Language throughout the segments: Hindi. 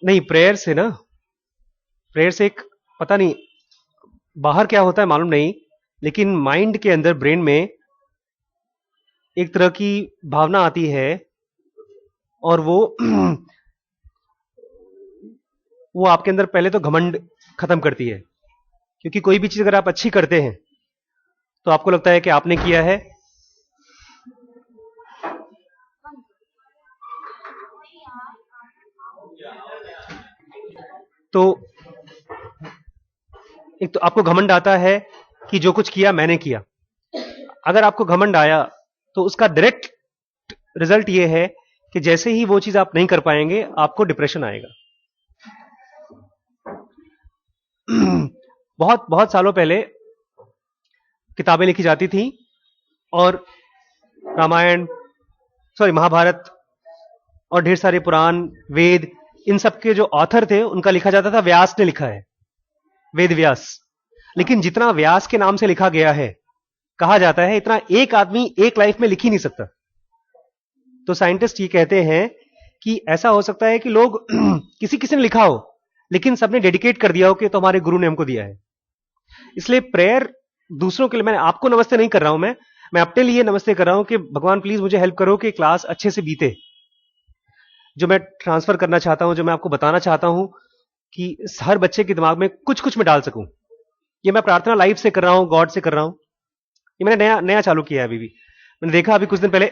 नहीं, प्रेयर से ना, प्रेयर से एक, पता नहीं बाहर क्या होता है मालूम नहीं, लेकिन माइंड के अंदर, ब्रेन में एक तरह की भावना आती है, और वो वो आपके अंदर पहले तो घमंड खत्म करती है। क्योंकि कोई भी चीज अगर आप अच्छी करते हैं तो आपको लगता है कि आपने किया है। तो एक तो आपको घमंड आता है कि जो कुछ किया मैंने किया। अगर आपको घमंड आया तो उसका डायरेक्ट रिजल्ट ये है कि जैसे ही वो चीज आप नहीं कर पाएंगे, आपको डिप्रेशन आएगा। बहुत बहुत सालों पहले किताबें लिखी जाती थी, और रामायण, सॉरी, महाभारत और ढेर सारे पुराण, वेद, इन सब के जो ऑथर थे उनका लिखा जाता था व्यास ने लिखा है, वेद व्यास। लेकिन जितना व्यास के नाम से लिखा गया है, कहा जाता है, इतना एक आदमी एक लाइफ में लिख ही नहीं सकता। तो साइंटिस्ट ये कहते हैं कि ऐसा हो सकता है कि लोग किसी किसी ने लिखा हो, लेकिन सबने डेडिकेट कर दिया हो कि तो हमारे गुरु ने हमको दिया है। इसलिए प्रेयर दूसरों के लिए, मैं आपको नमस्ते नहीं कर रहा हूं, मैं अपने लिए नमस्ते कर रहा हूं कि भगवान प्लीज मुझे हेल्प करो कि क्लास अच्छे से बीते। जो मैं ट्रांसफर करना चाहता हूं, जो मैं आपको बताना चाहता हूं, कि हर बच्चे के दिमाग में कुछ कुछ मैं डाल सकूं। ये मैं प्रार्थना लाइव से कर रहा हूं, गॉड से कर रहा हूं। ये मैंने नया नया चालू किया है अभी भी। मैंने देखा अभी कुछ दिन पहले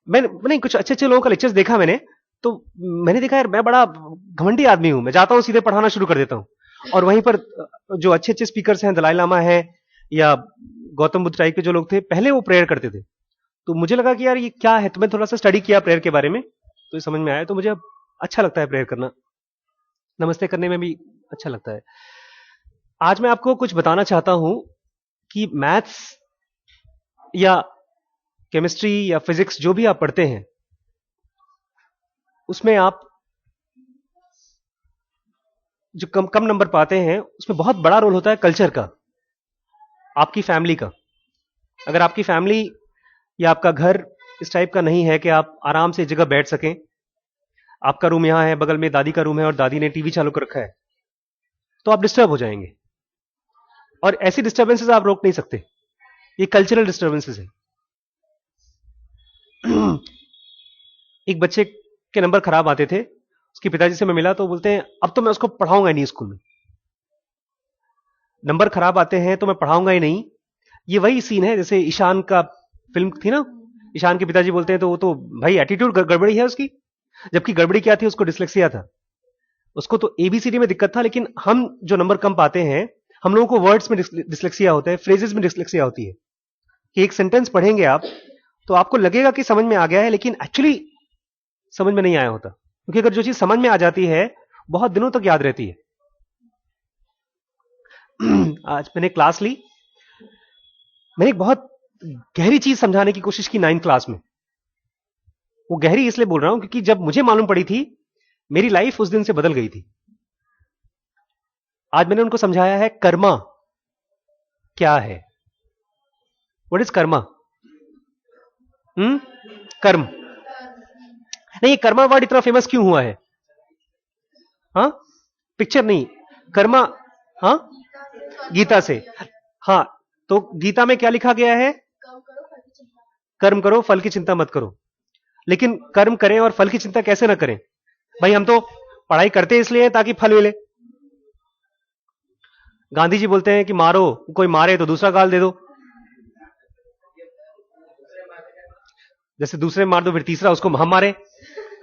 मैंने कुछ अच्छे अच्छे लोगों का लेक्चर्स देखा मैंने, तो मैंने देखा यार मैं बड़ा घमंडी आदमी हूं, मैं जाता हूं सीधे पढ़ाना शुरू कर देता हूं। और वहीं पर जो अच्छे अच्छे स्पीकर्स हैं, दलाई लामा है या गौतम बुद्ध टाइप के जो लोग थे, पहले वो प्रेयर करते थे। तो मुझे लगा कि यार ये क्या है, तो मैं थोड़ा सा स्टडी किया प्रेयर के बारे में, तो ये समझ में आया। तो मुझे अब अच्छा लगता है प्रेयर करना, नमस्ते करने में भी अच्छा लगता है। आज मैं आपको कुछ बताना चाहता हूं कि मैथ्स या केमिस्ट्री या फिजिक्स जो भी आप पढ़ते हैं, उसमें आप जो कम कम नंबर पाते हैं, उसमें बहुत बड़ा रोल होता है कल्चर का, आपकी फैमिली का। अगर आपकी फैमिली या आपका घर इस टाइप का नहीं है कि आप आराम से एक जगह बैठ सकें, आपका रूम यहां है, बगल में दादी का रूम है और दादी ने टीवी चालू कर रखा है, तो आप डिस्टर्ब हो जाएंगे। और ऐसी डिस्टर्बेंसेस आप रोक नहीं सकते, ये कल्चरल डिस्टर्बेंसेस है। एक बच्चे के नंबर खराब आते थे, उसके पिताजी से मैं मिला तो बोलते हैं अब तो मैं उसको पढ़ाऊंगा नहीं स्कूल में, नंबर खराब आते हैं तो मैं पढ़ाऊंगा ही नहीं। ये वही सीन है जैसे ईशान का फिल्म थी ना, ईशान के पिताजी बोलते हैं तो वो तो भाई एटीट्यूड गड़बड़ी है उसकी, जबकि गड़बड़ी क्या थी, उसको डिसलेक्सिया था। उसको तो एबीसीडी में दिक्कत था, लेकिन हम जो नंबर कम पाते हैं, हम लोगों को वर्ड्स में डिसलेक्सिया होता है, फ्रेजेस में डिसलेक्सिया होती है। कि एक सेंटेंस पढ़ेंगे आप तो आपको लगेगा कि समझ में आ गया है, लेकिन एक्चुअली समझ में नहीं आया होता। क्योंकि अगर जो चीज समझ में आ जाती है, बहुत दिनों तक याद रहती है। आज मैंने क्लास ली, मैंने एक बहुत गहरी चीज समझाने की कोशिश की 9th क्लास में। वो गहरी इसलिए बोल रहा हूं क्योंकि जब मुझे मालूम पड़ी थी, मेरी लाइफ उस दिन से बदल गई थी। आज मैंने उनको समझाया है कर्मा क्या है। What is Karma? कर्म नहीं, ये कर्मा वर्ड इतना फेमस क्यों हुआ है? हाँ, पिक्चर नहीं, कर्मा। हाँ, गीता से। हाँ, तो गीता में क्या लिखा गया है? कर्म करो, फल की चिंता मत करो। लेकिन कर्म करें और फल की चिंता कैसे ना करें? भाई हम तो पढ़ाई करते इसलिए ताकि फल मिले। गांधी जी बोलते हैं कि मारो, कोई मारे तो दूसरा गाल दे दो, जैसे दूसरे मार दो फिर तीसरा उसको हम मारे,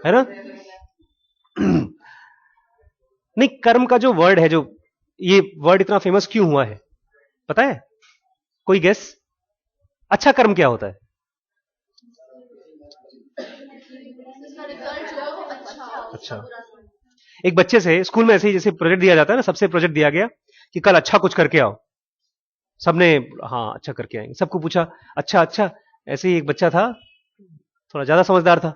है ना? नहीं, कर्म का जो वर्ड है, जो ये वर्ड इतना फेमस क्यों हुआ है पता है? कोई गेस? अच्छा कर्म क्या होता है? अच्छा, एक बच्चे से स्कूल में ऐसे ही जैसे प्रोजेक्ट दिया जाता है ना, सबसे प्रोजेक्ट दिया गया कि कल अच्छा कुछ करके आओ। सबने हाँ अच्छा करके आएंगे, सबको पूछा अच्छा अच्छा। ऐसे ही एक बच्चा था, थोड़ा ज्यादा समझदार था,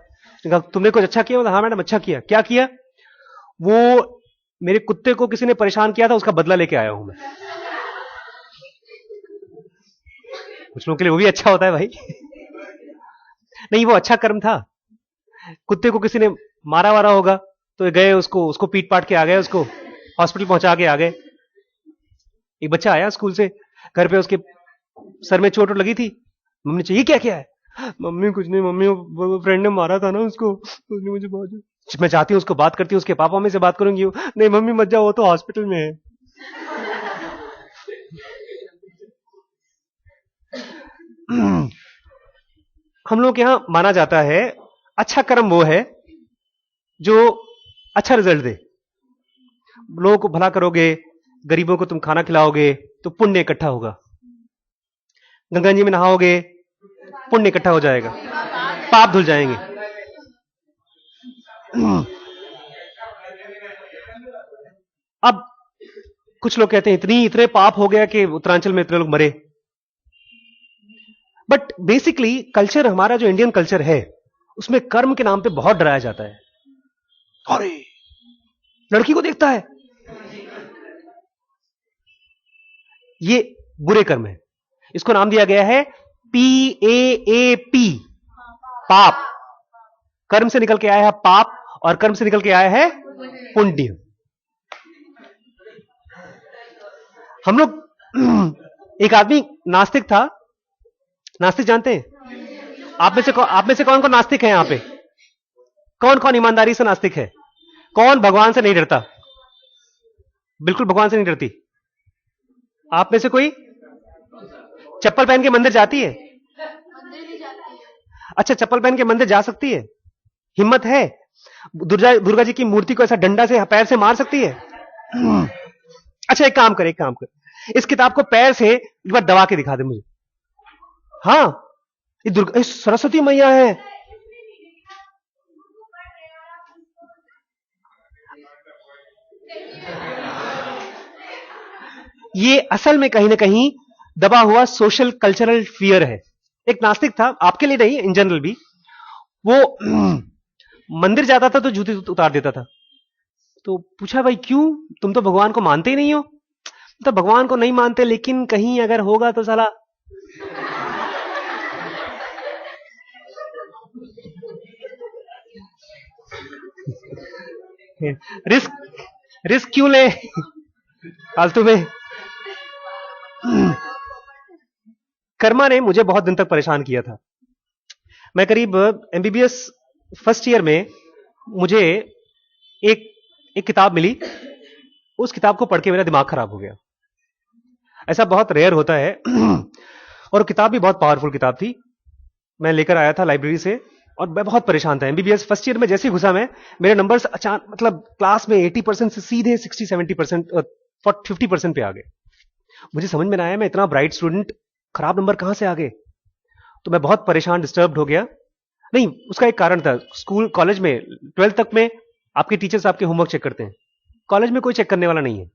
कहा तुमने कुछ अच्छा किया? हाँ मैडम अच्छा किया। क्या किया? वो मेरे कुत्ते को किसी ने परेशान किया था, उसका बदला लेके आया हूं मैं। कुछ लोगों के लिए वो भी अच्छा होता है भाई। नहीं, वो अच्छा कर्म था। कुत्ते को किसी ने मारा वारा होगा तो गए उसको उसको पीट पाट के आ गए, उसको हॉस्पिटल पहुंचा के आ गए। एक बच्चा आया स्कूल से, घर पे उसके सर में चोट लगी थी। मम्मी ने चाहिए क्या क्या है? मम्मी कुछ नहीं, मम्मी वो फ्रेंड ने मारा था ना उसको, उसने मुझे बहुत। मैं चाहती हूँ उसको बात करती हूँ, उसके पापा में से बात करूंगी। नहीं मम्मी मत जाओ, वो तो हॉस्पिटल में है। हम लोग के यहां माना जाता है अच्छा कर्म वो है जो अच्छा रिजल्ट दे। लोगों को भला करोगे, गरीबों को तुम खाना खिलाओगे तो पुण्य इकट्ठा होगा। गंगा जी में नहाओगे, पुण्य इकट्ठा हो जाएगा, पाप धुल जाएंगे। अब कुछ लोग कहते हैं इतने पाप हो गया कि उत्तरांचल में इतने लोग मरे। बट बेसिकली कल्चर, हमारा जो इंडियन कल्चर है, उसमें कर्म के नाम पे बहुत डराया जाता है। अरे लड़की को देखता है, ये बुरे कर्म है। इसको नाम दिया गया है PAAP, पाप। कर्म से निकल के आया है पाप, और कर्म से निकल के आया है पुण्य। हम लोग, एक आदमी नास्तिक था। नास्तिक जानते हैं? आप में से कौन कौन नास्तिक है यहां पे? कौन कौन ईमानदारी से नास्तिक है? कौन भगवान से नहीं डरता? बिल्कुल भगवान से नहीं डरती। आप में से कोई चप्पल पहन के मंदिर जाती है? अच्छा, चप्पल पहन के मंदिर जा सकती है? हिम्मत है? दुर्गा जी की मूर्ति को ऐसा डंडा से पैर से मार सकती है? अच्छा, एक काम कर, इस किताब को पैर से एक बार दबा के दिखा दे मुझे। हाँ, ये सरस्वती मैया है। ये असल में कहीं ना कहीं दबा हुआ सोशल कल्चरल फियर है। एक नास्तिक था, आपके लिए नहीं, इन जनरल भी, वो मंदिर जाता था तो जूते उतार देता था। तो पूछा भाई क्यों, तुम तो भगवान को मानते ही नहीं हो? तो भगवान को नहीं मानते, लेकिन कहीं अगर होगा तो साला रिस्क क्यों ले फालतू में। कर्मा ने मुझे बहुत दिन तक परेशान किया था। मैं करीब MBBS फर्स्ट ईयर में, मुझे एक एक किताब मिली। उस किताब को पढ़ के मेरा दिमाग खराब हो गया। ऐसा बहुत रेयर होता है। और किताब भी बहुत पावरफुल किताब थी। मैं लेकर आया था लाइब्रेरी से, और मैं बहुत परेशान था। MBBS फर्स्ट ईयर में जैसे ही घुसा मैं, मेरे नंबर्स अचानक, मतलब क्लास में 80% से सीधे 60-70%, 50% पे आ गए। मुझे समझ में ना आया, मैं इतना ब्राइट स्टूडेंट, खराब नंबर कहां से आ गए? तो मैं बहुत परेशान, डिस्टर्ब्ड हो गया। नहीं, उसका एक कारण था। स्कूल कॉलेज में 12th तक में आपके टीचर्स आपके होमवर्क चेक करते हैं। कॉलेज में कोई चेक करने वाला नहीं है,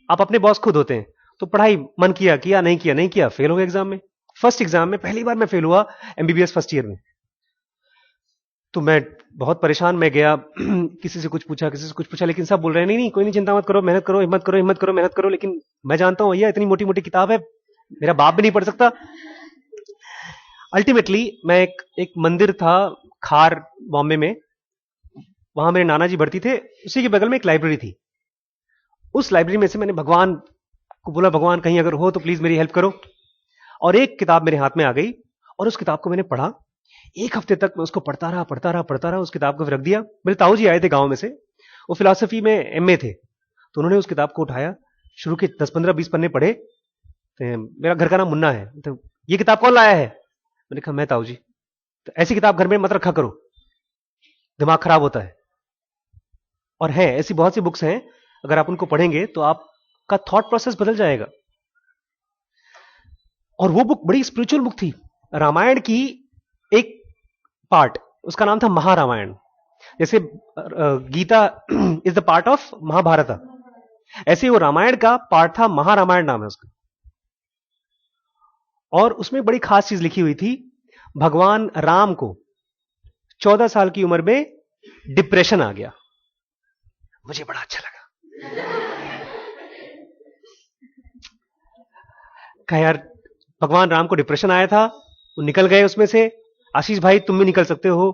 आप अपने बॉस खुद होते हैं। तो पढ़ाई मन किया किया, नहीं किया नहीं किया, फेल हो गया एग्जाम में। फर्स्ट एग्जाम में पहली बार मैं फेल हुआ MBBS फर्स्ट ईयर में। तो मैं बहुत परेशान, मैं गया, किसी से कुछ पूछा, लेकिन सब बोल रहे हैं नहीं नहीं कोई नहीं, चिंता मत करो, मेहनत करो, हिम्मत करो, हिम्मत करो, मेहनत करो। लेकिन मैं जानता हूं भैया, इतनी मोटी मोटी किताब है, मेरा बाप भी नहीं पढ़ सकता। अल्टीमेटली मैं एक मंदिर था खार, बॉम्बे में, वहां मेरे नाना जी भर्ती थे, उसी के बगल में एक लाइब्रेरी थी। उस लाइब्रेरी में से मैंने भगवान को बोला, भगवान कहीं अगर हो तो प्लीज मेरी हेल्प करो। और एक किताब मेरे हाथ में आ गई, और उस किताब को मैंने पढ़ा। एक हफ्ते तक मैं उसको पढ़ता रहा। उस किताब को रख दिया। मेरे ताऊ जी आए थे गांव में से, वो फिलॉसफी में MA थे। तो उन्होंने उस किताब को उठाया, शुरू के 10-15-20 पन्ने पढ़े। तो मेरा घर का नाम मुन्ना है, तो ये किताब कौन लाया है? मैंने कहा मैं ताऊ जी। तो ऐसी किताब घर में मत रखा करो, दिमाग खराब होता है। और है ऐसी बहुत सी बुक्स हैं, अगर आप उनको पढ़ेंगे तो आपका थॉट प्रोसेस बदल जाएगा। और वो बुक बड़ी स्पिरिचुअल बुक थी, रामायण की एक पार्ट, उसका नाम था महारामायण। जैसे Gita is the part of Mahabharat, ऐसे वो रामायण का पार्ट था, महारामायण नाम है उसका। और उसमें बड़ी खास चीज लिखी हुई थी, भगवान राम को 14 साल की उम्र में डिप्रेशन आ गया। मुझे बड़ा अच्छा लगा। कहा यार भगवान राम को डिप्रेशन आया था, वो निकल गए उसमें से। आशीष भाई तुम भी निकल सकते हो,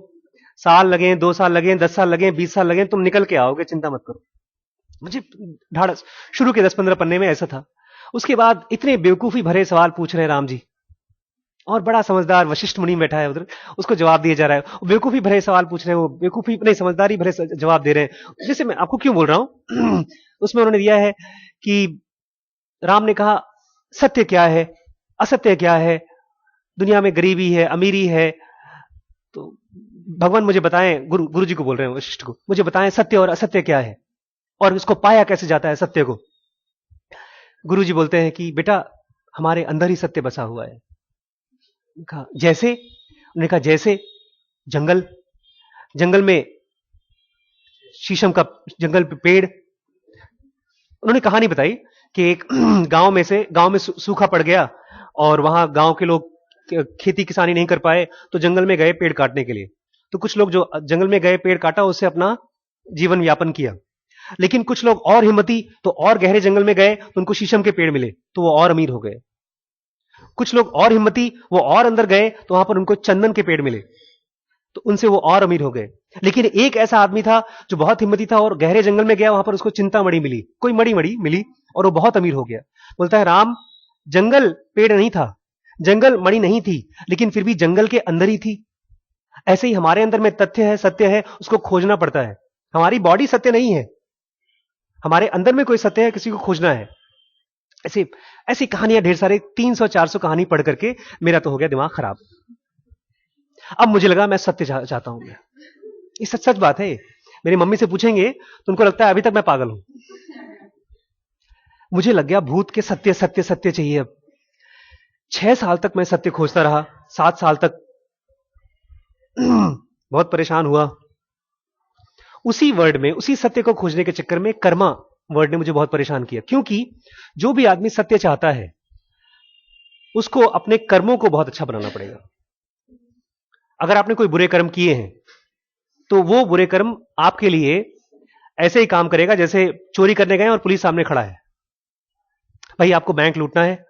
साल लगे, 2 साल लगे, 10 साल लगे, 20 साल लगे, तुम निकल के आओगे, चिंता मत करो। मुझे ढाढ़स, शुरू के 10-15 पन्ने में ऐसा था। उसके बाद इतने बेवकूफी भरे सवाल पूछ रहे हैं राम जी, और बड़ा समझदार वशिष्ठ मुनि बैठा है उधर, उसको जवाब दिया जा रहा है। वो बेवकूफी भरे सवाल पूछ रहे हैं, वो बेवकूफी नहीं, समझदारी भरे जवाब दे रहे हैं। जैसे मैं आपको क्यों बोल रहा हूं उसमें उन्होंने दिया है कि राम ने कहा सत्य क्या है, असत्य क्या है, दुनिया में गरीबी है, अमीरी है, तो भगवान मुझे बताएं, गुरु जी को बोल रहे हैं वशिष्ठ को, मुझे बताएं सत्य और असत्य क्या है, और इसको पाया कैसे जाता है सत्य को। गुरु जी बोलते हैं कि बेटा हमारे अंदर ही सत्य बसा हुआ है। कहा जैसे? उन्होंने कहा जैसे जंगल, जंगल में शीशम का जंगल पे पेड़। उन्होंने कहानी बताई कि एक गांव में सूखा पड़ गया, और वहां गांव के लोग खेती किसानी नहीं कर पाए, तो जंगल में गए पेड़ काटने के लिए। तो कुछ लोग जो जंगल में गए पेड़ काटा, उससे अपना जीवन यापन किया। लेकिन कुछ लोग और हिम्मती, तो और गहरे जंगल में गए, तो उनको शीशम के पेड़ मिले, तो वो और अमीर हो गए। कुछ लोग और हिम्मती, वो और अंदर गए, तो वहां पर उनको चंदन के पेड़ मिले, तो उनसे वो और अमीर हो गए। लेकिन एक ऐसा आदमी था जो बहुत हिम्मती था और गहरे जंगल में गया, वहां पर उसको चिंतामणि मिली, कोई मड़ी मड़ी मिली, और वो बहुत अमीर हो गया। बोलता है राम, जंगल पेड़ नहीं था, जंगल मणि नहीं थी, लेकिन फिर भी जंगल के अंदर ही थी। ऐसे ही हमारे अंदर में तथ्य है, सत्य है, उसको खोजना पड़ता है। हमारी बॉडी सत्य नहीं है, हमारे अंदर में कोई सत्य है, किसी को खोजना है। ऐसे ऐसी कहानियां ढेर सारे, 300-400 कहानी पढ़ करके मेरा तो हो गया दिमाग खराब। अब मुझे लगा मैं सत्य चाहता हूं। ये सच सच बात है। मेरी मम्मी से पूछेंगे तो उनको लगता है अभी तक मैं पागल हूं। मुझे लग गया भूत के सत्य सत्य सत्य चाहिए। अब 6 साल तक मैं सत्य खोजता रहा, 7 साल तक बहुत परेशान हुआ। उसी वर्ड में, उसी सत्य को खोजने के चक्कर में कर्मा वर्ड ने मुझे बहुत परेशान किया। क्योंकि जो भी आदमी सत्य चाहता है उसको अपने कर्मों को बहुत अच्छा बनाना पड़ेगा। अगर आपने कोई बुरे कर्म किए हैं तो वो बुरे कर्म आपके लिए ऐसे ही काम करेगा जैसे चोरी करने गए और पुलिस सामने खड़ा है। भाई आपको बैंक लूटना है,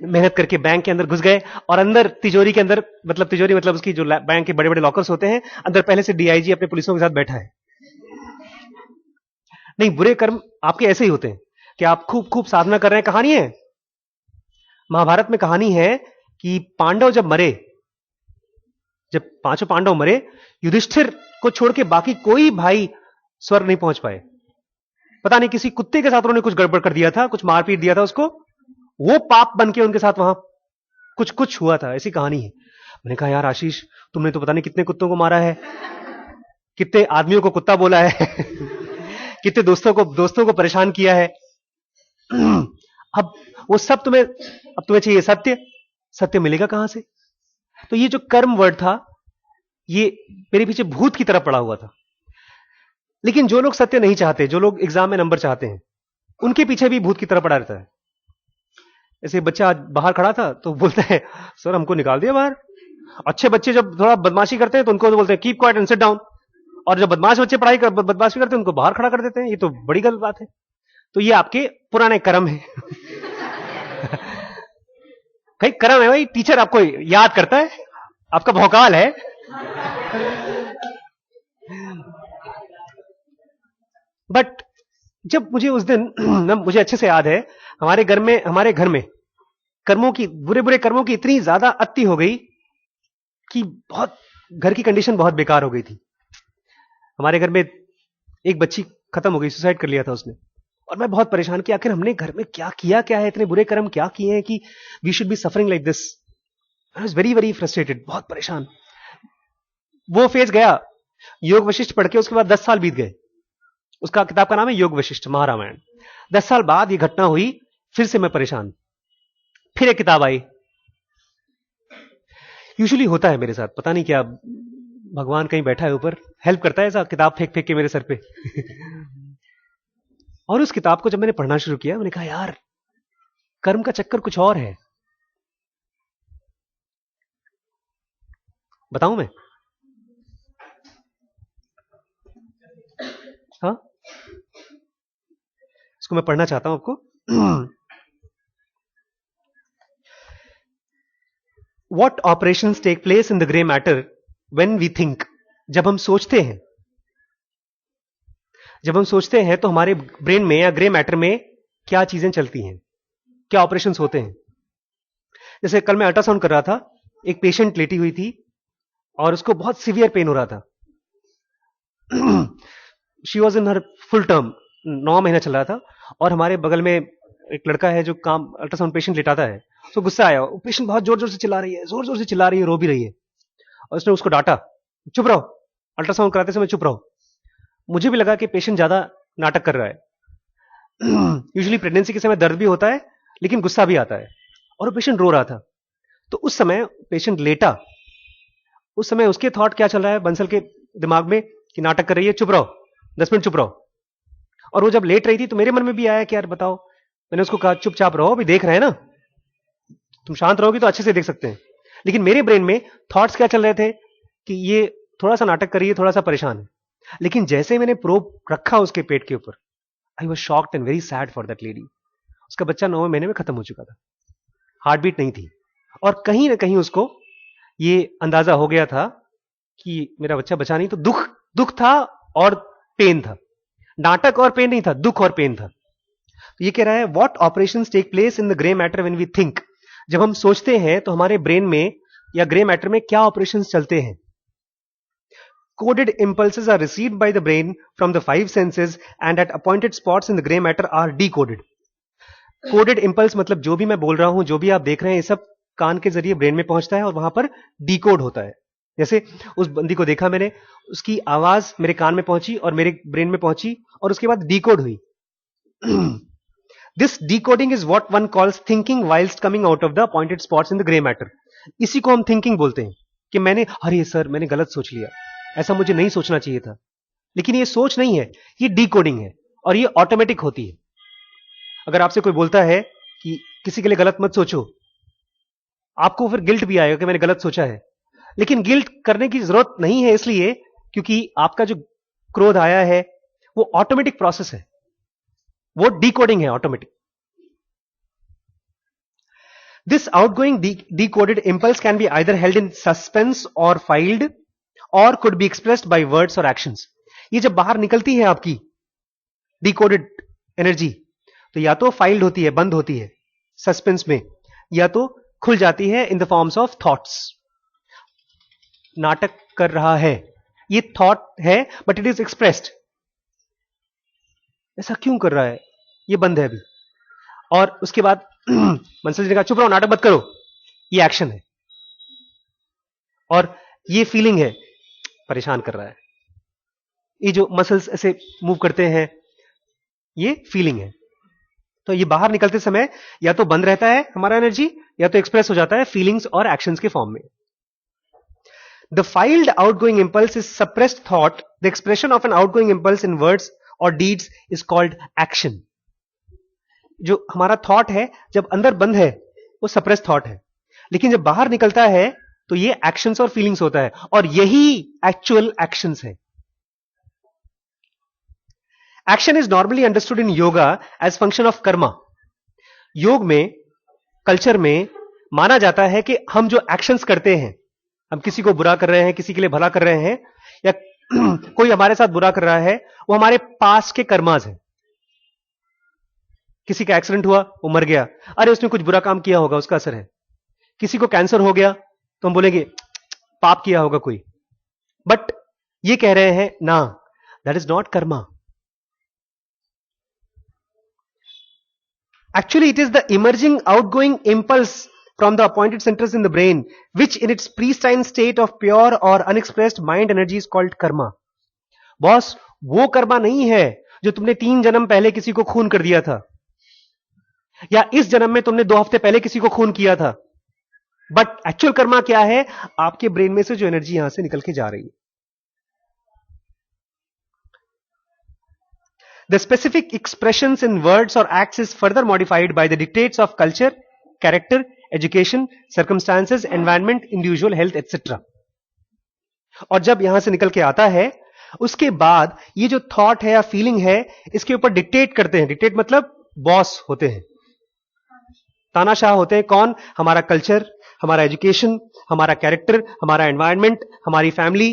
मेहनत करके बैंक के अंदर घुस गए, और अंदर तिजोरी के अंदर, मतलब तिजोरी मतलब उसकी जो बैंक के बड़े बड़े लॉकर्स होते हैं, अंदर पहले से डीआईजी अपने पुलिसों के साथ बैठा है। नहीं, बुरे कर्म आपके ऐसे ही होते हैं कि आप खूब खूब साधना कर रहे हैं। कहानी है, महाभारत में कहानी है कि पांडव जब मरे, जब 5 पांडव मरे, युधिष्ठिर को छोड़ के बाकी कोई भाई स्वर्ग नहीं पहुंच पाए। पता नहीं किसी कुत्ते के साथ उन्होंने कुछ गड़बड़ कर दिया था, कुछ मारपीट दिया था उसको, वो पाप बन के उनके साथ वहां कुछ कुछ हुआ था। ऐसी कहानी है। मैंने कहा यार आशीष, तुमने तो पता नहीं कितने कुत्तों को मारा है, कितने आदमियों को कुत्ता बोला है कितने दोस्तों को परेशान किया है। अब वो सब अब तुम्हें चाहिए सत्य। सत्य मिलेगा कहां से? तो ये जो कर्म वर्ड था, ये मेरे पीछे भूत की तरह पड़ा हुआ था। लेकिन जो लोग सत्य नहीं चाहते, जो लोग एग्जाम में नंबर चाहते हैं, उनके पीछे भी भूत की तरह पड़ा रहता है। ऐसे बच्चा आज बाहर खड़ा था तो बोलता है सर हमको निकाल दिया बाहर। अच्छे बच्चे जब थोड़ा बदमाशी करते हैं तो उनको तो बोलते हैं keep quiet and sit down, और जब बदमाश बच्चे बदमाशी करते हैं उनको बाहर खड़ा कर देते हैं। ये तो बड़ी गलत बात है। तो ये आपके पुराने कर्म है भाई कर्म है भाई, टीचर आपको याद करता है, आपका भौकाल है। बट जब मुझे उस दिन मुझे अच्छे से याद है, हमारे घर में कर्मों की, बुरे बुरे कर्मों की इतनी ज्यादा अति हो गई कि बहुत, घर की कंडीशन बहुत बेकार हो गई थी। हमारे घर में एक बच्ची खत्म हो गई, सुसाइड कर लिया था उसने। और मैं बहुत परेशान कि आखिर हमने घर में क्या किया, क्या है, इतने बुरे कर्म क्या किए हैं कि we should be suffering like this. I was very very frustrated, बहुत परेशान। वो फेज गया, योग वशिष्ठ पढ़ के उसके बाद 10 साल बीत गए। उसका किताब का नाम है योग वशिष्ठ महारामायण। 10 साल बाद ये घटना हुई, फिर से मैं परेशान। फिर एक किताब आई। यूजुअली होता है मेरे साथ, पता नहीं क्या, भगवान कहीं बैठा है ऊपर, हेल्प करता है ऐसा, किताब फेंक फेंक के मेरे सर पे और उस किताब को जब मैंने पढ़ना शुरू किया, मैंने कहा यार कर्म का चक्कर कुछ और है। बताऊं मैं? हाँ, इसको मैं पढ़ना चाहता हूं आपको What operations take place in the gray matter when we think? जब हम सोचते हैं, तो हमारे ब्रेन में या ग्रे मैटर में क्या चीजें चलती हैं, क्या ऑपरेशंस होते हैं. जैसे कल मैं अल्ट्रासाउंड कर रहा था, एक पेशेंट लेटी हुई थी और उसको बहुत सीवियर पेन हो रहा था. She was in her full term, 9 महीना चल रहा था. और हमारे बगल में एक लड़का है जो काम अल्ट्रासाउंड पेशेंट लेटाता है. तो गुस्सा आया, पेशेंट बहुत जोर जोर से चिल्ला रही है, रो भी रही है. और उसने उसको डांटा, चुप रहो, अल्ट्रासाउंड कराते समय चुप रहो. मुझे भी लगा कि पेशेंट ज्यादा नाटक कर रहा है. यूजुअली प्रेगनेंसी के समय दर्द भी होता है लेकिन गुस्सा भी आता है, और वो पेशेंट रो रहा था. तो उस समय पेशेंट लेटा, उस समय उसके थॉट क्या चल रहा है बंसल के दिमाग में कि नाटक कर रही है, चुप रहो, 10 मिनट चुप रहो. और वो जब लेट रही थी तो मेरे मन में भी आया कि यार बताओ, मैंने उसको कहा चुपचाप रहो, अभी देख रहे हैं ना, तुम शांत रहोगी तो अच्छे से देख सकते हैं. लेकिन मेरे ब्रेन में थॉट्स क्या चल रहे थे कि ये थोड़ा सा नाटक कर रही है, थोड़ा सा परेशान है. लेकिन जैसे मैंने प्रोब रखा उसके पेट के ऊपर, I was shocked and very sad for that lady. उसका बच्चा 9वें महीने में खत्म हो चुका था, हार्ट बीट नहीं थी. और कहीं ना कहीं उसको ये अंदाजा हो गया था कि मेरा बच्चा बचा नहीं. तो दुख था और पेन था, नाटक और पेन नहीं था, दुख और पेन था. तो ये कह रहा है what operations take place in the grey matter when we think. जब हम सोचते हैं तो हमारे ब्रेन में या ग्रे मैटर में क्या ऑपरेशंस चलते हैं. Coded impulses are received by the brain from the 5 senses and at appointed spots in the gray matter are decoded. Coded impulse मतलब जो भी मैं बोल रहा हूं, जो भी आप देख रहे हैं, ये सब कान के जरिए ब्रेन में पहुंचता है और वहां पर डिकोड होता है. जैसे उस बंदी को देखा मैंने, उसकी आवाज मेरे कान में पहुंची और मेरे ब्रेन में पहुंची और उसके बाद डिकोड हुई. This decoding is what one calls thinking whilst coming out of the appointed spots in the gray matter. इसी को हम थिंकिंग बोलते हैं कि अरे सर मैंने गलत सोच लिया, ऐसा मुझे नहीं सोचना चाहिए था. लेकिन ये सोच नहीं है, ये डिकोडिंग है और ये ऑटोमेटिक होती है. अगर आपसे कोई बोलता है कि किसी के लिए गलत मत सोचो, आपको फिर गिल्ट भी आएगा कि मैंने गलत सोचा है. लेकिन गिल्ट करने की जरूरत नहीं है, इसलिए क्योंकि आपका जो क्रोध आया है वो ऑटोमेटिक प्रोसेस है, वो डिकोडिंग है, automatic. This outgoing decoded impulse can be either held in suspense or filed or could be expressed by words or actions. ये जब बाहर निकलती है आपकी decoded एनर्जी, तो या तो फाइल्ड होती है, बंद होती है सस्पेंस में, या तो खुल जाती है in the forms of thoughts. नाटक कर रहा है, ये थॉट है बट इट इज एक्सप्रेस्ड. ऐसा क्यों कर रहा है, ये बंद है अभी. और उसके बाद बंसल जी ने कहा चुप रहो, नाटक मत करो, ये एक्शन है. और ये फीलिंग है, परेशान कर रहा है. ये जो मसल्स ऐसे मूव करते हैं, ये फीलिंग है. तो ये बाहर निकलते समय या तो बंद रहता है हमारा एनर्जी, या तो एक्सप्रेस हो जाता है फीलिंग्स और एक्शंस के फॉर्म में. The failed outgoing impulse is suppressed thought. The expression of an outgoing impulse in words और डीड्स इज कॉल्ड एक्शन. जो हमारा थॉट है जब अंदर बंद है वो सप्रेस थॉट है, लेकिन जब बाहर निकलता है तो ये एक्शंस और फीलिंग्स होता है, और यही एक्चुअल एक्शंस है. Action is normally understood in yoga as function of karma. योग में, कल्चर में माना जाता है कि हम जो एक्शंस करते हैं, हम किसी को बुरा कर रहे हैं, किसी के लिए भला कर रहे हैं, या कोई हमारे साथ बुरा कर रहा है, वो हमारे पास के कर्माज हैं. किसी का एक्सीडेंट हुआ, वो मर गया, अरे उसने कुछ बुरा काम किया होगा, उसका असर है. किसी को कैंसर हो गया तो हम बोलेंगे पाप किया होगा कोई. बट ये कह रहे हैं ना, that is not Karma. Actually, it is the emerging outgoing impulse from the appointed centers in the brain, which in its pristine state of pure or unexpressed mind energy is called karma. Boss, वो कर्मा नहीं है जो तुमने 3 जन्म पहले किसी को खून कर दिया था, या इस जन्म में तुमने 2 हफ्ते पहले किसी को खून किया था. बट एक्चुअल कर्मा क्या है, आपके ब्रेन में से जो एनर्जी यहां से निकल के जा रही है. The specific expressions in words or acts is further modified by the dictates of culture, character, education, circumstances, environment, individual health, etc. और जब यहां से निकल के आता है, उसके बाद ये जो थॉट है या फीलिंग है, इसके ऊपर डिक्टेट करते हैं. डिक्टेट मतलब बॉस होते हैं, तानाशाह होते हैं. कौन? हमारा कल्चर, हमारा एजुकेशन, हमारा कैरेक्टर, हमारा एनवायरनमेंट, हमारी फैमिली,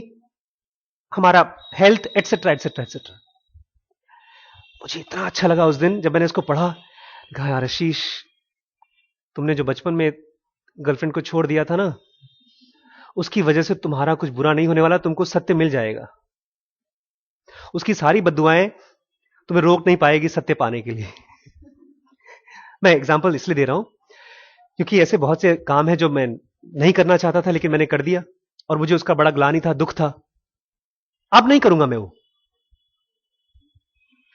हमारा हेल्थ, एटसेट्रा एटसेट्रा एटसेट्रा। मुझे इतना अच्छा लगा उस दिन जब मैंने इसको पढ़ा। कहा यार आशीष, तुमने जो बचपन में गर्लफ्रेंड को छोड़ दिया था ना, उसकी वजह से तुम्हारा कुछ बुरा नहीं होने वाला, तुमको सत्य मिल जाएगा। उसकी सारी बद्दुआएं तुम्हें रोक नहीं पाएगी सत्य पाने के लिए। मैं एग्जांपल इसलिए दे रहा हूं क्योंकि ऐसे बहुत से काम है जो मैं नहीं करना चाहता था लेकिन मैंने कर दिया और मुझे उसका बड़ा ग्लानि था, दुख था। अब नहीं करूंगा मैं वो,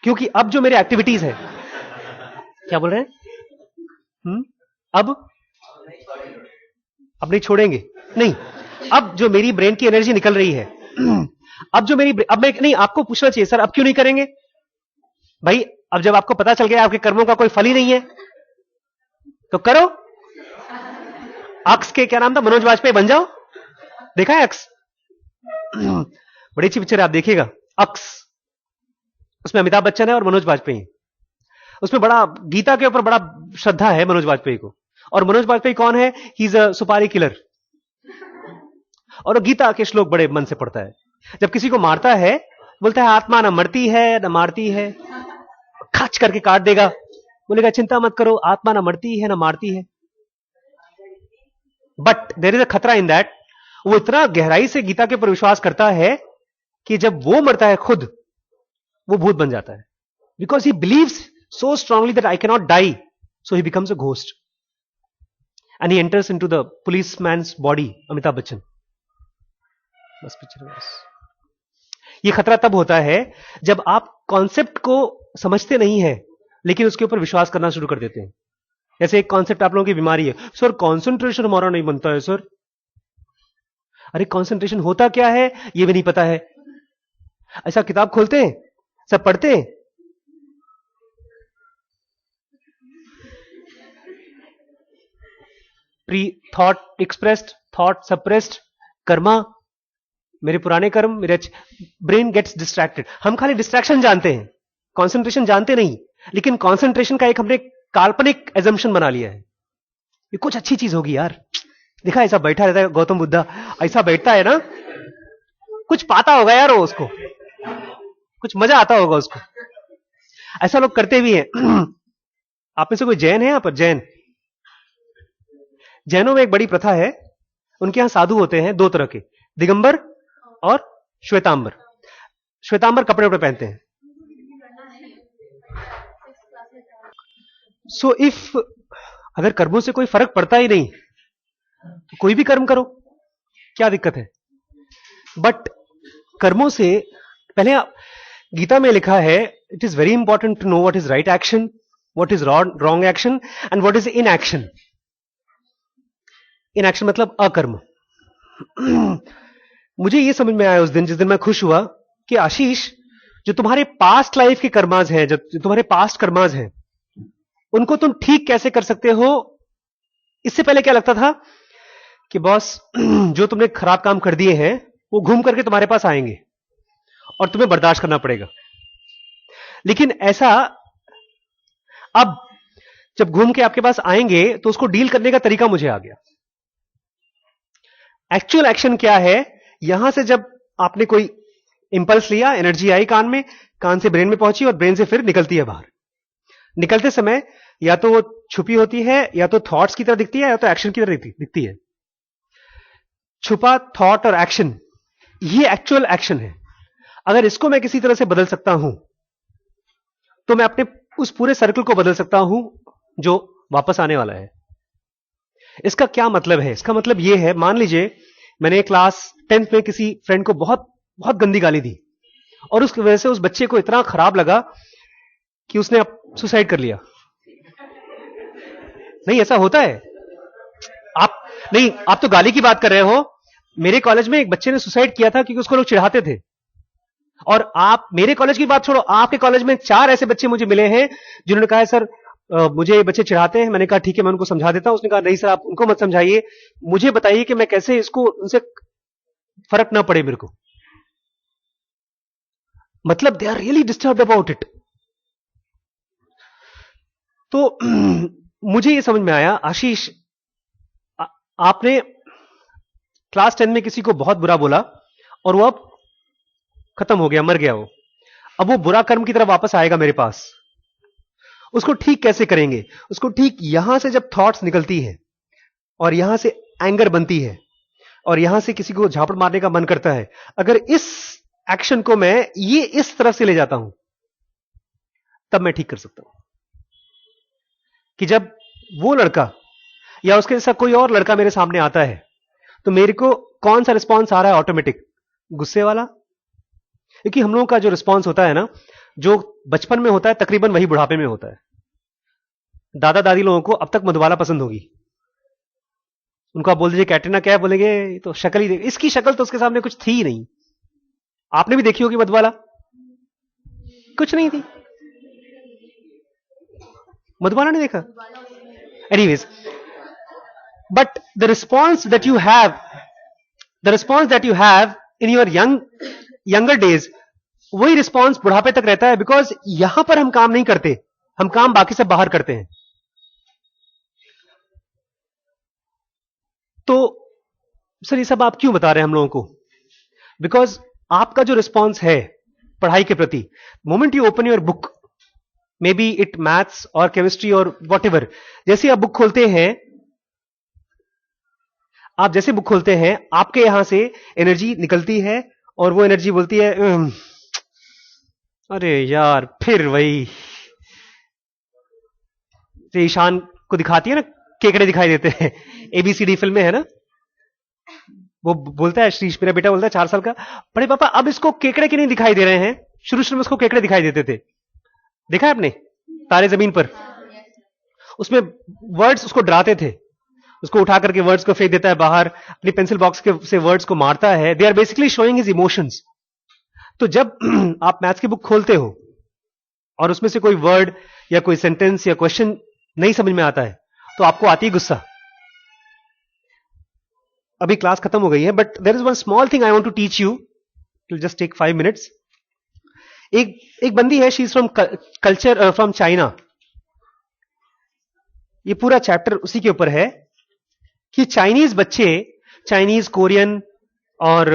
क्योंकि अब जो मेरे एक्टिविटीज है, क्या बोल रहे हैं? अब नहीं छोड़ेंगे, नहीं। अब जो मेरी ब्रेन की एनर्जी निकल रही है, अब मैं नहीं, आपको पूछना चाहिए सर अब क्यों नहीं करेंगे भाई? अब जब आपको पता चल गया आपके कर्मों का कोई फल ही नहीं है तो करो। अक्स के क्या नाम था, मनोज वाजपेयी बन जाओ। देखा है अक्स? बड़ी अच्छी पिक्चर है, आप देखिएगा अक्स। उसमें अमिताभ बच्चन है और मनोज वाजपेयी। उसमें बड़ा गीता के ऊपर बड़ा श्रद्धा है मनोज वाजपेयी को। और मनोज वाजपेयी कौन है? ही इज अ सुपारी किलर। और गीता के श्लोक बड़े मन से पढ़ता है। जब किसी को मारता है बोलता है आत्मा न मरती है न मारती है, खच करके काट देगा। बोलेगा चिंता मत करो, आत्मा न मरती है न मारती है। बट देयर इज अ खतरा इन दैट, वो इतना गहराई से गीता के ऊपर विश्वास करता है कि जब वो मरता है खुद, वो भूत बन जाता है। Because he believes so strongly that I cannot die, so he becomes a ghost and he enters into the policeman's body, Amitabh Bachchan. बस पिक्चर बस। ये खतरा तब होता है जब आप कॉन्सेप्ट को समझते नहीं है लेकिन उसके ऊपर विश्वास करना शुरू कर देते हैं। जैसे एक कॉन्सेप्ट आप लोगों की बीमारी है, सर कॉन्सेंट्रेशन हमारा नहीं बनता है सर। अरे कॉन्सेंट्रेशन होता क्या है ये भी नहीं पता है। ऐसा किताब खोलते हैं, सब पढ़ते हैं, pre thought expressed, thought suppressed, Karma, मेरे पुराने कर्म, मेरे ब्रेन गेट्स डिस्ट्रैक्टेड। हम खाली डिस्ट्रैक्शन जानते हैं, कंसंट्रेशन जानते नहीं। लेकिन कंसंट्रेशन का एक हमने काल्पनिक एजम्पशन बना लिया है, ये कुछ अच्छी चीज होगी यार। देखा ऐसा बैठा रहता है गौतम बुद्धा, ऐसा बैठता है ना, कुछ पाता होगा यार वो, उसको कुछ मजा आता होगा उसको। ऐसा लोग करते भी हैं। आप में से कोई जैन है यहां पर? जैनों में एक बड़ी प्रथा है, उनके यहां साधु होते हैं दो तरह के, दिगंबर और श्वेतांबर। श्वेतांबर कपड़े वपड़े पहनते हैं। सो इफ अगर कर्मों से कोई फर्क पड़ता ही नहीं तो कोई भी कर्म करो, क्या दिक्कत है? बट कर्मों से पहले गीता में लिखा है, it is very important to know what is right action, what is wrong action and what is inaction. Inaction मतलब अकर्म। मुझे यह समझ में आया उस दिन, जिस दिन मैं खुश हुआ कि आशीष, जो तुम्हारे पास्ट लाइफ के कर्माज हैं, जो तुम्हारे पास्ट कर्माज हैं, उनको तुम ठीक कैसे कर सकते हो। इससे पहले क्या लगता था कि बॉस जो तुमने खराब काम कर दिए हैं वो घूम करके तुम्हारे पास आएंगे और तुम्हें बर्दाश्त करना पड़ेगा। लेकिन ऐसा अब जब घूम के आपके पास आएंगे तो उसको डील करने का तरीका मुझे आ गया। एक्चुअल एक्शन क्या है, यहां से जब आपने कोई इंपल्स लिया, एनर्जी आई कान में, कान से ब्रेन में पहुंची और ब्रेन से फिर निकलती है बाहर। निकलते समय या तो वो छुपी होती है, या तो थॉट्स की तरह दिखती है, या तो एक्शन की तरह दिखती है। छुपा थॉट और एक्शन, ये एक्चुअल एक्शन है। अगर इसको मैं किसी तरह से बदल सकता हूं तो मैं अपने उस पूरे सर्कल को बदल सकता हूं जो वापस आने वाला है। इसका क्या मतलब है? इसका मतलब यह है, मान लीजिए मैंने क्लास 10th में किसी फ्रेंड को बहुत बहुत गंदी गाली दी और उस वजह से उस बच्चे को इतना खराब लगा कि उसने सुसाइड कर लिया। नहीं, ऐसा होता है। आप नहीं, आप तो गाली की बात कर रहे हो। मेरे कॉलेज में एक बच्चे ने सुसाइड किया था क्योंकि उसको लोग चिढ़ाते थे। और आप मेरे कॉलेज की बात छोड़ो, आपके कॉलेज में 4 ऐसे बच्चे मुझे मिले हैं जिन्होंने कहा है सर मुझे ये बच्चे चिढ़ाते हैं। मैंने कहा ठीक है, मैं उनको समझा देता हूं। उसने कहा नहीं सर, आप उनको मत समझाइए, मुझे बताइए कि मैं कैसे इसको, उनसे फर्क ना पड़े मेरे को। मतलब they are really disturbed about it. तो मुझे ये समझ में आया, आशीष आपने क्लास 10 में किसी को बहुत बुरा बोला और वो अब खत्म हो गया, मर गया वो। अब वो बुरा कर्म की तरफ वापस आएगा मेरे पास। उसको ठीक कैसे करेंगे? उसको ठीक यहां से जब थॉट्स निकलती है और यहां से एंगर बनती है और यहां से किसी को झापड़ मारने का मन करता है, अगर इस एक्शन को मैं ये इस तरफ से ले जाता हूं, तब मैं ठीक कर सकता हूं। कि जब वो लड़का या उसके जैसा कोई और लड़का मेरे सामने आता है, तो मेरे को कौन सा रिस्पॉन्स आ रहा है ऑटोमेटिक? गुस्से वाला। क्योंकि हम लोगों का जो रिस्पॉन्स होता है ना, जो बचपन में होता है तकरीबन वही बुढ़ापे में होता है। दादा दादी लोगों को अब तक मधुबाला पसंद होगी। उनको आप बोल दीजिए कैटरीना क्या है, बोलेंगे ये तो शक्ल ही इसकी शक्ल तो उसके सामने कुछ थी ही नहीं। आपने भी देखी होगी मधुबाला, कुछ नहीं थी। मधुबाला नहीं देखा? Anyways, but the response that you have in your younger days, वही रिस्पॉन्स बुढ़ापे तक रहता है। बिकॉज यहां पर हम काम नहीं करते, हम काम बाकी से बाहर करते हैं। तो सर ये सब आप क्यों बता रहे हैं हम लोगों को? बिकॉज आपका जो रिस्पॉन्स है पढ़ाई के प्रति, moment you open your book, may be it maths और केमिस्ट्री और वॉट एवर, जैसे आप बुक खोलते हैं, आप जैसे बुक खोलते हैं, आपके यहां से एनर्जी निकलती है और वो एनर्जी बोलती है अरे यार फिर वही। तो ईशान को दिखाती है ना, केकड़े दिखाई देते हैं, एबीसीडी फिल्म में है ना, वो बोलता है, शीश मेरा बेटा बोलता है 4 साल का, बड़े पापा अब इसको केकड़े क्यों नहीं दिखाई दे रहे हैं? शुरू शुरू में उसको केकड़े दिखाई देते थे। देखा है आपने तारे जमीन पर? उसमें वर्ड्स उसको डराते थे, उसको उठा करके वर्ड्स को फेंक देता है बाहर, अपनी पेंसिल बॉक्स के से वर्ड्स को मारता है। They are basically showing his emotions. तो जब आप मैथ्स की बुक खोलते हो और उसमें से कोई वर्ड या कोई सेंटेंस या क्वेश्चन नहीं समझ में आता है, तो आपको आती है गुस्सा। अभी क्लास खत्म हो गई है, but there is one small thing I want to teach you, it just take 5 minutes. एक बंदी है, she is from culture from China. ये पूरा चैप्टर उसी के ऊपर है कि चाइनीज बच्चे, चाइनीज, कोरियन और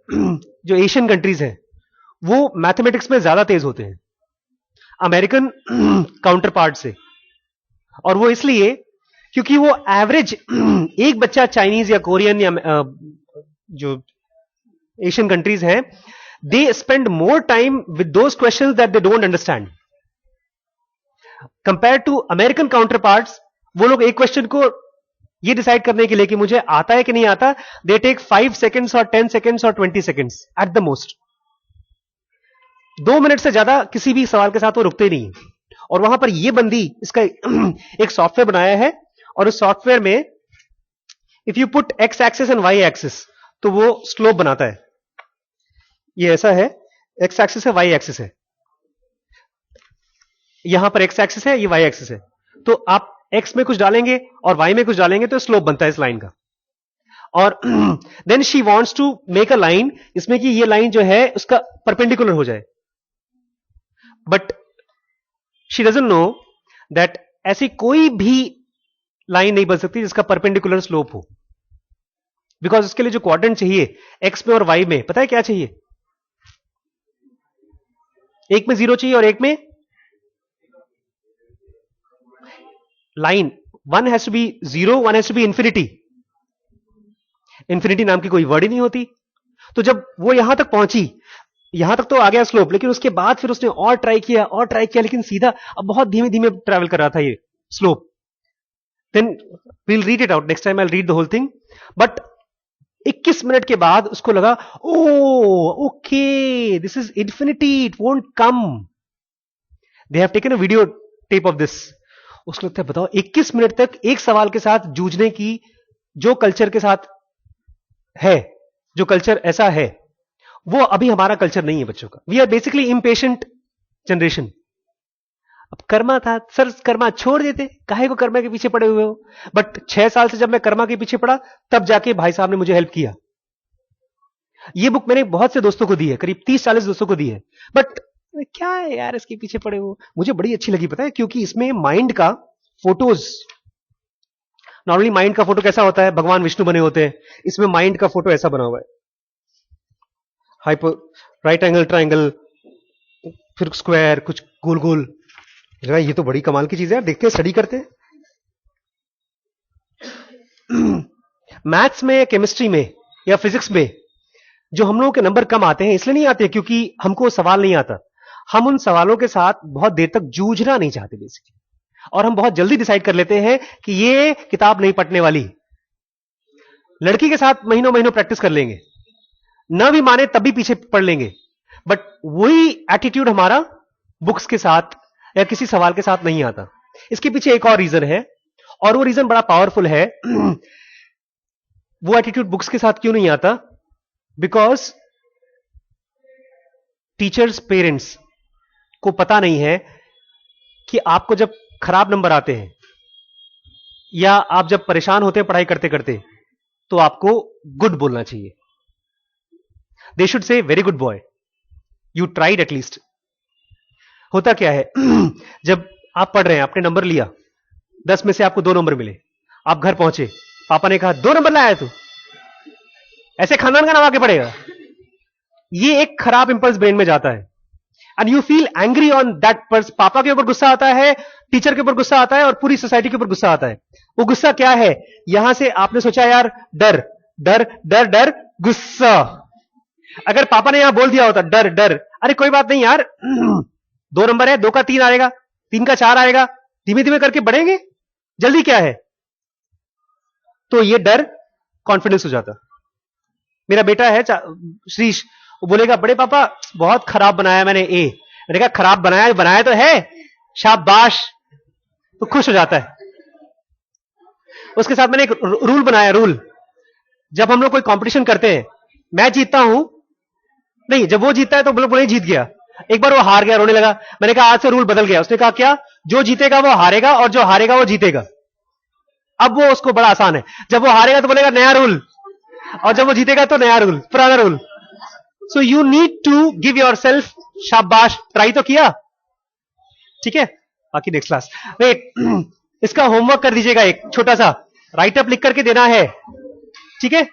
जो एशियन कंट्रीज हैं, वो मैथमेटिक्स में ज्यादा तेज होते हैं अमेरिकन काउंटर पार्ट से। और वो इसलिए क्योंकि वो एवरेज एक बच्चा चाइनीज या कोरियन या जो एशियन कंट्रीज हैं, they spend more time with those questions that they don't understand compare to American counterparts. वो लोग एक क्वेश्चन को ये डिसाइड करने के लिए कि मुझे आता है कि नहीं आता, दे टेक 5 सेकेंड्स और 10 सेकेंड्स और 20 seconds at the most. 2 minute से ज्यादा किसी भी सवाल के साथ वो रुकते नहीं। और वहां पर ये बंदी इसका एक सॉफ्टवेयर बनाया है, और उस सॉफ्टवेयर में if you put X axis and Y axis, तो वो स्लोप बनाता है। ये ऐसा है, एक्स एक्सिस है, वाई एक्सिस है, यहां पर एक्स एक्सिस है, ये वाई एक्सिस है। तो आप एक्स में कुछ डालेंगे और वाई में कुछ डालेंगे तो स्लोप बनता है इस लाइन का। और then she wants to make a line, इसमें कि ये लाइन जो है उसका परपेंडिकुलर हो जाए, but she doesn't know that ऐसी कोई भी लाइन नहीं बन सकती जिसका परपेंडिकुलर स्लोप हो। बिकॉज उसके लिए जो क्वाड्रेंट चाहिए एक्स में और वाई में, पता है क्या चाहिए? एक में 0 चाहिए और एक में line, one has to be 0, one has to be infinity. Infinity नाम की कोई वर्ड ही नहीं होती। तो जब वो यहां तक पहुंची, यहां तक तो आ गया स्लोप, लेकिन उसके बाद फिर उसने और ट्राई किया, लेकिन सीधा अब बहुत धीमे धीमे ट्रैवल कर रहा था ये slope. Then will read it out next time, I will read the whole thing. But 21 मिनट के बाद उसको लगा, oh okay, this is infinity, it won't come. They have taken a video tape of this. उसको लगता है बताओ 21 मिनट तक एक सवाल के साथ जूझने की जो कल्चर के साथ है, जो कल्चर ऐसा है, वो अभी हमारा कल्चर नहीं है बच्चों का। We are basically impatient generation. अब कर्मा था, सर कर्मा छोड़ देते, काहे को कर्मा के पीछे पड़े हुए हो? बट 6 साल से जब मैं कर्मा के पीछे पड़ा, तब जाके भाई साहब ने मुझे हेल्प किया। ये बुक मैंने बहुत से दोस्तों को दी है, करीब 30-40 दोस्तों को दी है। बट क्या है यार इसके पीछे पड़े हो? मुझे बड़ी अच्छी लगी, पता है, क्योंकि इसमें माइंड का फोटोज, नॉर्मली माइंड का फोटो कैसा होता है? भगवान विष्णु बने होते हैं, इसमें माइंड का फोटो ऐसा बना हुआ है, हाइपर राइट एंगल ट्राइंगल, फिर स्क्वायर, कुछ गोल गोल। ये तो बड़ी कमाल की चीज है, देखते हैं, स्टडी करते हैं। मैथ्स में, केमिस्ट्री में या फिजिक्स में जो हम लोगों के नंबर कम आते हैं, इसलिए नहीं आते क्योंकि हमको सवाल नहीं आता। हम उन सवालों के साथ बहुत देर तक जूझना नहीं चाहते बेसिकली, और हम बहुत जल्दी डिसाइड कर लेते हैं कि ये किताब नहीं पढ़ने वाली। लड़की के साथ महीनों महीनों प्रैक्टिस कर लेंगे, न भी माने तब भी पीछे पढ़ लेंगे, बट वही एटीट्यूड हमारा बुक्स के साथ या किसी सवाल के साथ नहीं आता। इसके पीछे एक और रीजन है, और वो रीजन बड़ा पावरफुल है। वो एटीट्यूड बुक्स के साथ क्यों नहीं आता? बिकॉज टीचर्स, पेरेंट्स को पता नहीं है कि आपको जब खराब नंबर आते हैं या आप जब परेशान होते हैं पढ़ाई करते करते, तो आपको गुड बोलना चाहिए। They should say very good boy, you tried at least. होता क्या है, जब आप पढ़ रहे हैं, आपने नंबर लिया, 10 में से आपको 2 नंबर मिले, आप घर पहुंचे, पापा ने कहा 2 नंबर लाया तू, ऐसे खानदान का नाम आगे पड़ेगा। ये एक खराब इंपल्स ब्रेन में जाता है, and you feel angry on that person. पापा के ऊपर गुस्सा आता है, टीचर के ऊपर गुस्सा आता है, और पूरी सोसाइटी के ऊपर गुस्सा आता है। वो गुस्सा क्या है? यहां से आपने सोचा यार डर डर डर डर गुस्सा। अगर पापा ने यहां बोल दिया होता डर डर, अरे कोई बात नहीं यार, 2 नंबर है, 2 का 3 आएगा, 3 का 4 आएगा, धीमे धीमे करके बढ़ेंगे, जल्दी क्या है? तो ये डर कॉन्फिडेंस हो जाता। मेरा बेटा है श्रीश, वो बोलेगा बड़े पापा बहुत खराब बनाया मैंने ए। मैंने कहा खराब बनाया, बनाया तो है, शाबाश, तो खुश हो जाता है। उसके साथ मैंने एक रूल बनाया, रूल, जब हम लोग कोई कंपटीशन करते हैं, मैं जीतता हूं, नहीं, जब वो जीतता है तो बोले जीत गया। एक बार वो हार गया, रोने लगा। मैंने कहा आज से रूल बदल गया। उसने कहा क्या? जो जीतेगा वो हारेगा, और जो हारेगा वो जीतेगा। अब वो उसको बड़ा आसान है, जब वो हारेगा तो बोलेगा नया रूल, और जब वो जीतेगा तो नया रूल, पुराना rule. So you need to give yourself शाबाश, ट्राई तो किया, ठीक है, बाकी नेक्स्ट क्लास। वेट, इसका होमवर्क कर दीजिएगा, एक छोटा सा राइट अप लिख करके देना है, ठीक है।